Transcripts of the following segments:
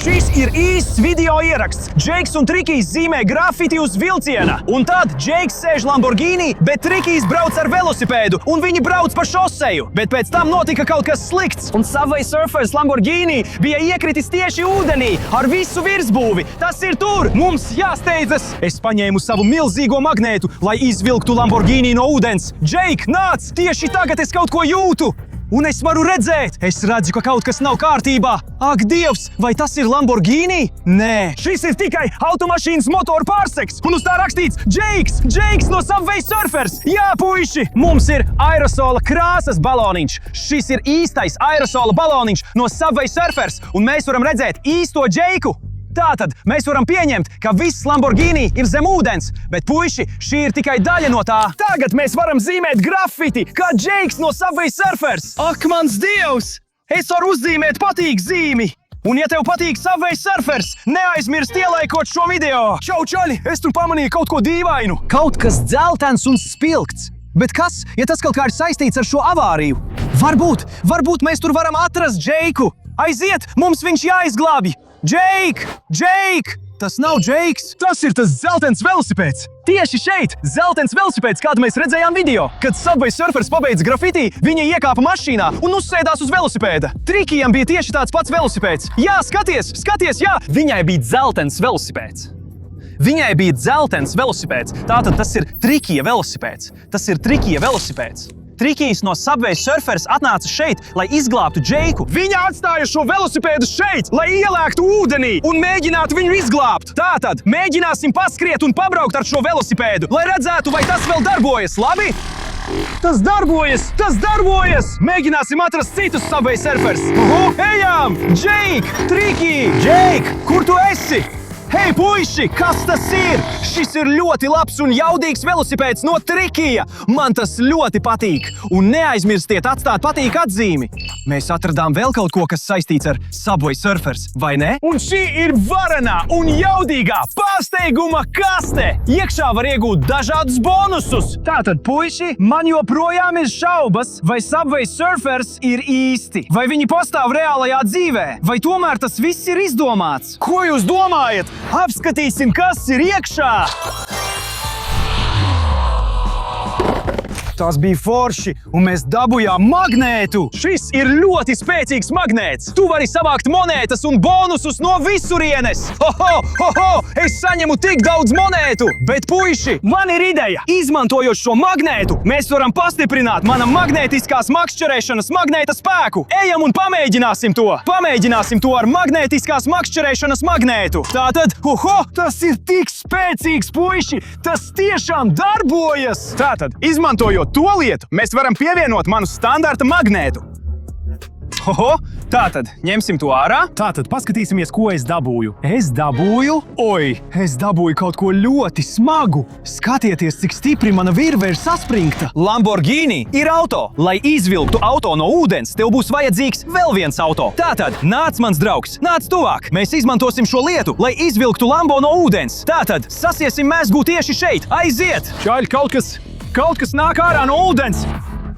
Šis ir īsts video ieraksts. Džeiks un Trikijs zīmē grafiti uz vilciena. Un tad Džeiks sēž Lamborghini, bet Trikijs brauc ar velosipēdu, un viņi brauc pa šoseju. Bet pēc tam notika kaut kas slikts, un Subway Surfers Lamborghini bija iekritis tieši ūdenī ar visu virsbūvi. Tas ir tur! Mums jāsteidzas! Es paņēmu savu milzīgo magnētu, lai izvilktu Lamborghini no ūdens. Džeik, nāc! Tieši tagad es kaut ko jūtu! Un es varu redzēt! Es redzu, ka kaut kas nav kārtībā! Ak, Dievs! Vai tas ir Lamborghini? Nē! Šis ir tikai automašīnas motora pārsegs! Un uz tā rakstīts Džeiks! Džeiks no Subway Surfers! Jā, puiši! Mums ir aerosola krāsas baloniņš! Šis ir īstais aerosola baloniņš no Subway Surfers! Un mēs varam redzēt īsto Džeiku! Tātad mēs varam pieņemt, ka viss Lamborghini ir zem ūdens, bet puiši, šī ir tikai daļa no tā. Tagad mēs varam zīmēt grafiti, kā Džeiks no Subway Surfers. Ak, mans Dievs! Es varu uzzīmēt patīk zīmi! Un ja tev patīk Subway Surfers, neaizmirst ielaikot šo video! Čau, čaļi! Es tur pamanīju kaut ko dīvainu! Kaut kas dzeltens un spilgts! Bet kas, ja tas kaut kā ir saistīts ar šo avāriju? Varbūt mēs tur varam atrast Džeiku! Aiziet, mums viņš jāizglābj! Džeik! Džeik! Tas nav Džeiks! Tas ir tas zeltains velosipēds! Tieši šeit! Zeltains velosipēds, kādu mēs redzējām video! Kad Subway Surfers pabeidz grafiti, viņi iekāpa mašīnā un uzsēdās uz velosipēda. Trikijam bija tieši tāds pats velosipēds. Jā, skaties, jā! Viņai bija zeltains velosipēds. Viņai bija dzeltens velosipēds. Tātad tas ir Trikija velosipēds. Trikijs no Subway Surfers atnāca šeit, lai izglābtu Džeiku. Viņa atstāja šo velosipēdu šeit, lai ielēktu ūdenī un mēģinātu viņu izglābt. Tātad mēģināsim paskriet un pabraukt ar šo velosipēdu, lai redzētu, vai tas vēl darbojas, labi? Tas darbojas! Mēģināsim atrast citus Subway Surfers. Ejam! Džeik! Triki! Džeik! Kur tu esi? Hei, puiši! Kas tas ir? Šis ir ļoti labs un jaudīgs velosipēds no Trikija. Man tas ļoti patīk. Un neaizmirstiet atstāt patīk atzīmi. Mēs atradām vēl kaut ko, kas saistīts ar Subway Surfers, vai ne? Un šī ir varenā un jaudīgā pārsteiguma kaste. Iekšā var iegūt dažādus bonusus. Tātad, puiši, man joprojām ir šaubas, vai Subway Surfers ir īsti. Vai viņi pastāv reālajā dzīvē? Vai tomēr tas viss ir izdomāts? Ko jūs domājat? Apskatīsim, kas ir iekšā! Tas bija forši, un mēs dabūjām magnētu! Šis ir ļoti spēcīgs magnēts! Tu vari savākt monētas un bonusus no visurienes! Es saņemu tik daudz monētu! Bet, puiši, man ir ideja! Izmantojot šo magnētu, mēs varam pastiprināt mana magnētiskās makšķerēšanas magnēta spēku! Ejam un pamēģināsim to! Pamēģināsim to ar magnētiskās makšķerēšanas magnētu! Tātad, tas ir tik spēcīgs, puiši! Tas tiešām darbojas! Tātad, izmantojot to lietu, mēs varam pievienot manu standarta magnētu. Tātad, ņemsim to ārā. Tātad, paskatīsimies, ko es dabūju. Es dabūju kaut ko ļoti smagu. Skatieties, cik stipri mana virve ir saspringta. Lamborghini ir auto. Lai izvilktu auto no ūdens, tev būs vajadzīgs vēl viens auto. Tātad, nāc, mans draugs, nāc tuvāk. Mēs izmantosim šo lietu, lai izvilktu Lambo no ūdens. Tātad, sasiesim mēsgu tieši šeit. Aiziet! Čaļ, kaut kas nāk ārā no ūdens.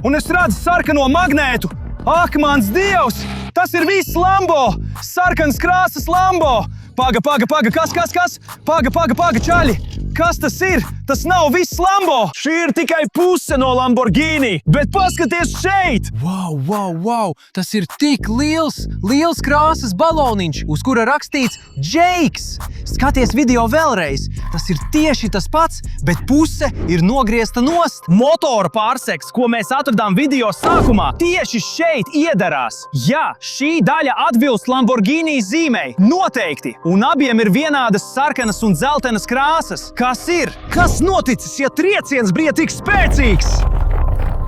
Un es redzu sarkano magnētu. Ak, mans Dievs! Tas ir viss Lambo! Sarkans krāsas Lambo! Paga, kas? Paga, čaļi! Kas tas ir? Tas nav viss Lambo! Šī ir tikai puse no Lamborghini! Bet paskaties šeit! Wow! Tas ir tik liels krāsas baloniņš, uz kura rakstīts Džeiks! Skaties video vēlreiz! Tas ir tieši tas pats, bet puse ir nogriezta nost. Motora pārsegs, ko mēs atradām video sākumā, tieši šeit iedarās. Jā, šī daļa atbilst Lamborghini zīmei. Noteikti! Un abiem ir vienādas sarkanas un dzeltenas krāsas. Kas ir? Kas noticis, ja trieciens bija tik spēcīgs?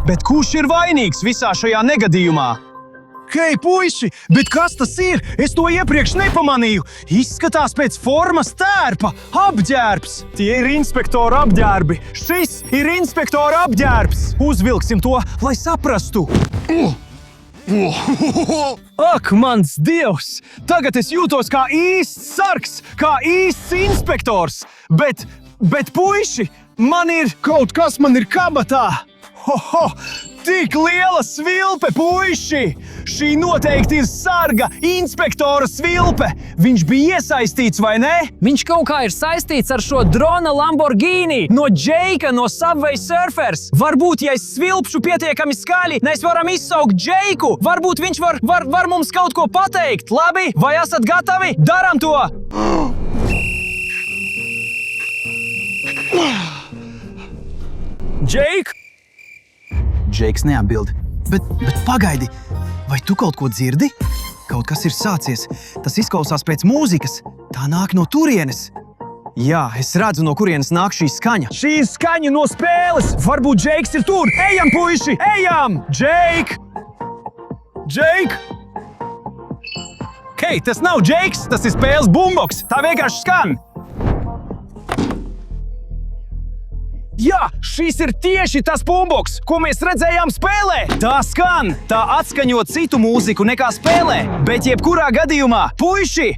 Bet kurš ir vainīgs visā šajā negadījumā? Hei, puiši, bet kas tas ir? Es to iepriekš nepamanīju. Izskatās pēc formas tērpa. Apģērbs. Tie ir inspektora apģērbi. Šis ir inspektora apģērbs. Uzvilksim to, lai saprastu. Ak, mans Dievs! Tagad es jūtos kā īsts sargs, kā īsts inspektors. Bet puiši, man ir kaut kas kabatā. Tik liela svilpe, puiši! Šī noteikti ir sarga inspektora svilpe. Viņš bija iesaistīts, vai ne? Viņš kaut kā ir saistīts ar šo drona Lamborghini no Džeika no Subway Surfers. Varbūt, ja es svilpšu pietiekami skaļi, mēs varam izsaukt Džeiku. Varbūt viņš var mums kaut ko pateikt. Labi, vai esat gatavi? Daram to! Džeik? Džeiks neatbild. Bet pagaidi, vai tu kaut ko dzirdi? Kaut kas ir sācies. Tas izklausās pēc mūzikas. Tā nāk no turienes. Jā, es redzu, no kurienes nāk šī skaņa. Šī ir skaņa no spēles. Varbūt Džeiks ir tur. Ejam, puiši, ejam! Džeik! Džeik! Hei, tas nav Džeiks, tas ir spēles bumboks. Tā vienkārši skan. Jā, šis ir tieši tas bumboks, ko mēs redzējām spēlē. Tā skan, tā atskaņo citu mūziku nekā spēlē. Bet jebkurā gadījumā, puiši,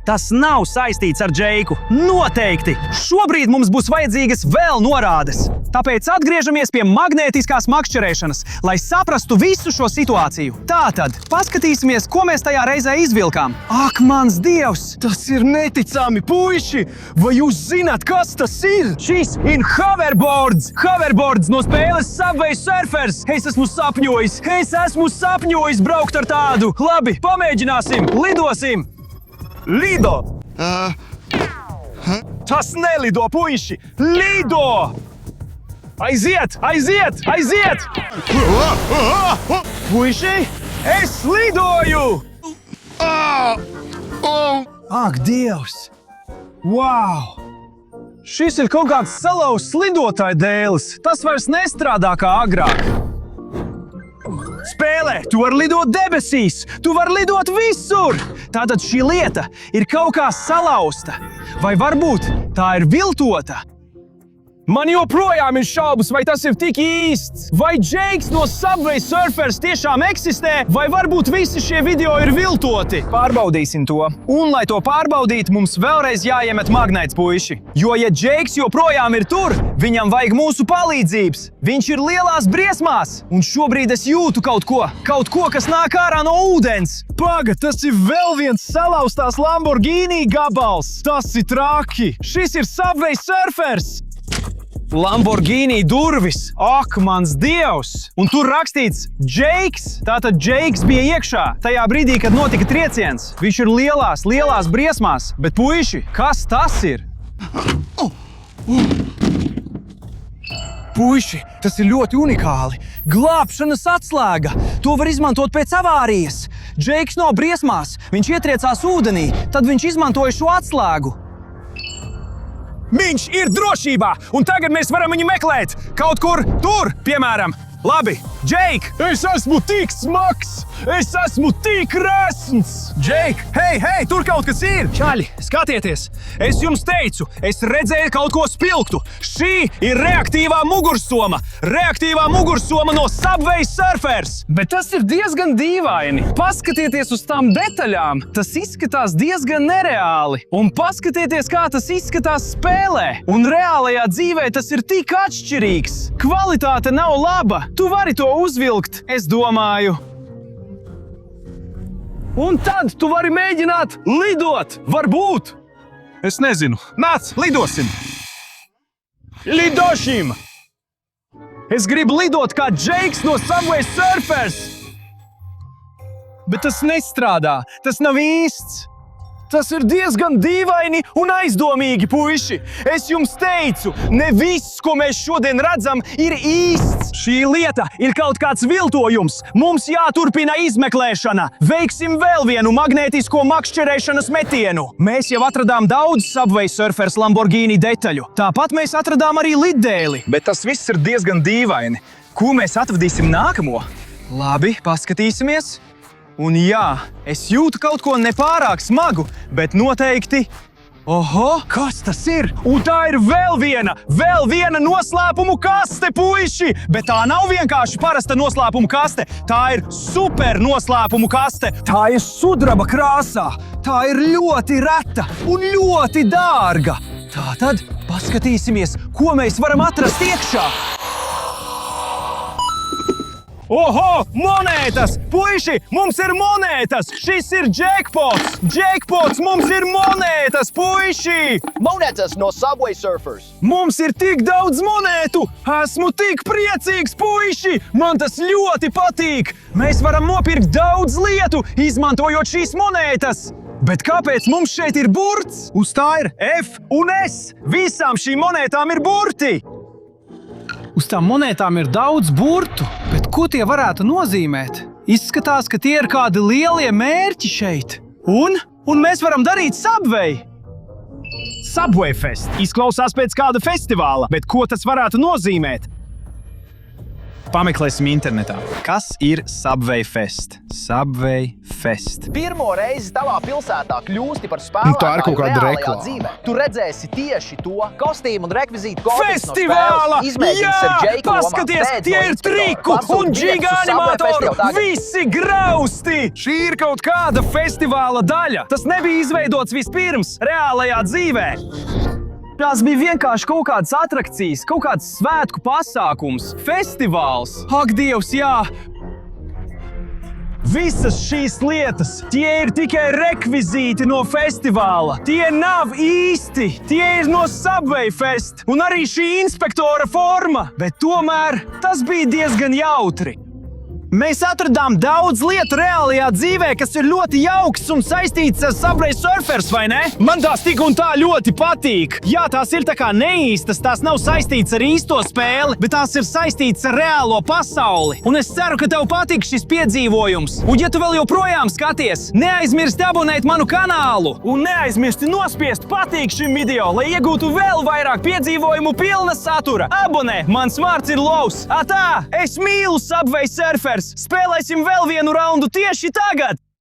tas nav saistīts ar Džeiku. Noteikti! Šobrīd mums būs vajadzīgas vēl norādes. Tāpēc atgriežamies pie magnētiskās makšķerēšanas, lai saprastu visu šo situāciju. Tātad, paskatīsimies, ko mēs tajā reizē izvilkām. Ak, mans Dievs! Tas ir neticami, puiši! Vai jūs zināt, kas tas ir? Šis ir hoverboards! Hoverboards no spēles Subway Surfers! Es esmu sapņojis braukt ar tādu! Labi, pamēģināsim! Lidosim! Lido! Tas nelido, puiši! Lido! Aiziet! Aiziet! Aiziet! Puiši, es lidoju! Ak, Dievs! Wow! Šis ir kaut kāds salauzts lidotāja dēlis. Tas vairs nestrādā kā agrāk. Spēlē, tu vari lidot debesīs, tu vari lidot visur! Tātad šī lieta ir kaut kā salauzta. Vai varbūt tā ir viltota? Man joprojām ir šaubas, vai tas ir tik īsts. Vai Džeiks no Subway Surfers tiešām eksistē, vai varbūt visi šie video ir viltoti? Pārbaudīsim to. Un, lai to pārbaudītu, mums vēlreiz jāiemet magnēts, puiši. Jo, ja Džeiks joprojām ir tur, viņam vajag mūsu palīdzības. Viņš ir lielās briesmās, un šobrīd es jūtu kaut ko, kas nāk ārā no ūdens. Paga, tas ir vēl viens salauztās Lamborghini gabals. Tas ir traki. Šis ir Subway Surfers. Lamborghini durvis! Ak, mans Dievs! Un tur rakstīts Džeiks. Tātad Džeiks bija iekšā tajā brīdī, kad notika trieciens. Viņš ir lielās briesmās. Bet puiši, kas tas ir? Puiši, tas ir ļoti unikāli. Glābšanas atslēga. To var izmantot pēc avārijas. Džeiks nav briesmās. Viņš ietriecās ūdenī. Tad viņš izmantoja šo atslēgu. Viņš ir drošībā, un tagad mēs varam viņu meklēt. Kaut kur tur, piemēram. Labi, Džeik! Es esmu tik smags! Es esmu tik resns! Džeik, hei, tur kaut kas ir! Čaļi, skatieties! Es jums teicu, es redzēju kaut ko spilgtu. Šī ir reaktīvā mugursoma! Reaktīvā mugursoma no Subway Surfers! Bet tas ir diezgan dīvaini. Paskatieties uz tām detaļām. Tas izskatās diezgan nereāli. Un paskatieties, kā tas izskatās spēlē. Un reālajā dzīvē tas ir tik atšķirīgs. Kvalitāte nav laba. Tu vari to uzvilkt, es domāju. Un tad tu vari mēģināt lidot, varbūt. Es nezinu. Nāc, lidosim. Lidošim! Es gribu lidot kā Džeiks no Subway Surfers. Bet tas nestrādā, tas nav īsts. Tas ir diezgan dīvaini un aizdomīgi, puiši. Es jums teicu, ne viss, ko mēs šodien redzam, ir īsts. Šī lieta ir kaut kāds viltojums. Mums jāturpina izmeklēšana. Veiksim vēl vienu magnētisko makšķerēšanas metienu. Mēs jau atradām daudz Subway Surfers Lamborghini detaļu. Tāpat mēs atradām arī liddēli. Bet tas viss ir diezgan dīvaini. Ko mēs atvadīsim nākamo? Labi, paskatīsimies. Un jā, es jūtu kaut ko nepārāk smagu, bet noteikti... Oho, kas tas ir? Un tā ir vēl viena noslēpumu kaste, puiši! Bet tā nav vienkārši parasta noslēpumu kaste, tā ir super noslēpumu kaste. Tā ir sudraba krāsā, tā ir ļoti reta un ļoti dārga. Tātad paskatīsimies, ko mēs varam atrast iekšā. Oho, monētas! Puiši, mums ir monētas! Šis ir jackpots! Jackpots, mums ir monētas, puiši! Monetas no Subway Surfers. Mums ir tik daudz monētu! Esmu tik priecīgs, puiši! Man tas ļoti patīk! Mēs varam nopirkt daudz lietu, izmantojot šīs monētas! Bet kāpēc mums šeit ir burts? Uz tā ir F un S! Visām šīm monētām ir burti! Uz tām monētām ir daudz burtu, bet ko tie varētu nozīmēt? Izskatās, ka tie ir kādi lielie mērķi šeit. Un mēs varam darīt Subway! Subway Fest izklausās pēc kāda festivāla, bet ko tas varētu nozīmēt? Pameklēsim internetā. Kas ir Subway Fest? Subway Fest. Pirmo reizi tavā pilsētā kļūsti par spēlētāju tā ir kaut kāda reālajā reklāma. dzīvē. Tu redzēsi tieši to kostīmu un rekvizītu Festivāla! Jā! Paskaties, tie ir triku un džiga animatori! Visi grausti! Šī ir kaut kāda festivāla daļa! Tas nebija izveidots vispirms reālajā dzīvē! Tas bija vienkārši kaut kādas atrakcijas, kaut kāds svētku pasākums, festivāls. Ak, Dievs, jā! Visas šīs lietas, tie ir tikai rekvizīti no festivāla. Tie nav īsti, tie ir no Subway Fest. Un arī šī inspektora forma. Bet tomēr tas bija diezgan jautri. Mēs atradām daudz lietu reālajā dzīvē, kas ir ļoti jauks un saistīts ar Subway Surfers, vai ne? Man tās tik un tā ļoti patīk. Jā, tās ir tā kā neīstas, tās nav saistītas ar īsto spēli, bet tās ir saistītas ar reālo pasauli. Un es ceru, ka tev patīk šis piedzīvojums. Un ja tu vēl joprojām skaties, neaizmirsti abonēt manu kanālu. Un neaizmirsti nospiest patīk šim video, lai iegūtu vēl vairāk piedzīvojumu pilna satura. Abonē, mans vārds ir Lovs. Atā, es mīlu Subway Surfers. Spēlēsim vēl vienu raundu tieši tagad!